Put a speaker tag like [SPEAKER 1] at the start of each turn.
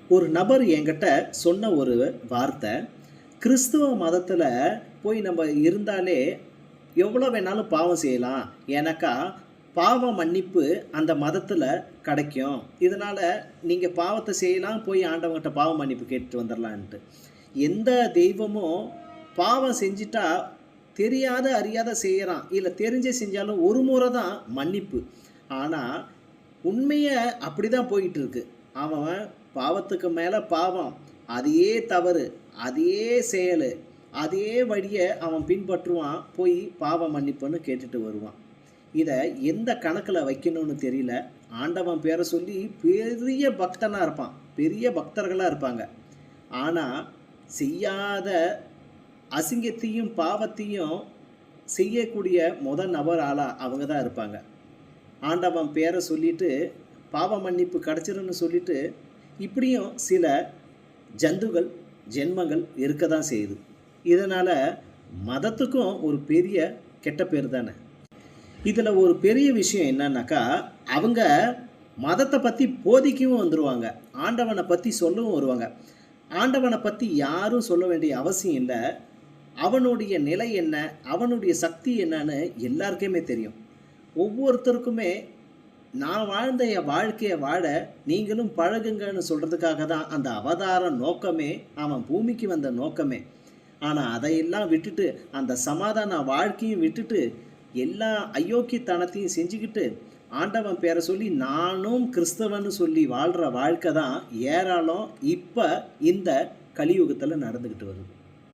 [SPEAKER 1] ஒரு நபர் என்கிட்ட சொன்ன ஒரு வார்த்தை, கிறிஸ்துவ மதத்துல போய் நம்ம இருந்தாலே எவ்வளோ வேணாலும் பாவம் செய்யலாம். ஏன்னாக்கா, பாவ மன்னிப்பு அந்த மதத்துல கிடைக்கும். இதனால நீங்க பாவத்த செய்யலாம், போய் ஆண்டவன்கிட்ட பாவ மன்னிப்பு கேட்டுட்டு வந்துரலான்ட்டு. எந்த தெய்வமும் பாவம் செஞ்சுட்டா தெரியாத, அறியாத செய்யறான். இல்ல தெரிஞ்சே செஞ்சாலும் ஒரு முறை தான் மன்னிப்பு. ஆனா, உண்மைய அப்படிதான் போயிட்டு இருக்கு. அவன் பாவத்துக்கு மேல பாவம். அதையே தவறு, அதே செயலு, அதே வழிய அவன் பின்பற்றுவான். போய் பாவ மன்னிப்புன்னு கேட்டுட்டு வருவான். இத எந்த கணக்குல வைக்கணும்னு தெரியல. ஆண்டவன் பேர சொல்லி பெரிய பக்தனா இருப்பான். பெரிய பக்தர்களா இருப்பாங்க. ஆனா, செய்யாத அசிங்கத்தையும், பாவத்தையும் செய்யக்கூடிய நபர் ஆளா அவங்க தான் இருப்பாங்க. ஆண்டவன் பேர சொல்லிட்டு, பாவ மன்னிப்பு கிடைச்சிரும்னு சொல்லிட்டு, இப்படியும் சில ஜந்துகள், ஜென்மங்கள் இருக்க தான் செய்யுது. இதனால மதத்துக்கும் ஒரு பெரிய கெட்ட பேரு தானே. இதுல ஒரு பெரிய விஷயம் என்னன்னாக்கா, அவங்க மதத்த பத்தி போதிக்கவும் வந்துருவாங்க. ஆண்டவன பத்தி சொல்லவும் வருவாங்க. ஆண்டவன பத்தி யாரும் சொல்ல வேண்டிய அவசியம் இல்ல. அவனுடைய நிலை என்ன? அவனுடைய சக்தி என்னன்னு எல்லாருக்குமே தெரியும். ஒவ்வொருத்தருக்குமே நான் வாழ்ந்த என் வாழ்க்கைய வாழ நீங்களும் பழகுங்கன்னு சொல்றதுக்காக தான் அந்த அவதார நோக்கமே, அவன் பூமிக்கு வந்த நோக்கமே. ஆனா அதையெல்லாம் விட்டுட்டு, அந்த சமாதான வாழ்க்கையும் விட்டுட்டு, எல்லா அயோக்கியத்தனத்தையும் செஞ்சுக்கிட்டு, ஆண்டவன் பேர சொல்லி நானும் கிறிஸ்தவன்னு சொல்லி வாழ்ற வாழ்க்கை தான் ஏராளம் இப்ப இந்த கலியுகத்துல நடந்துகிட்டு வருது.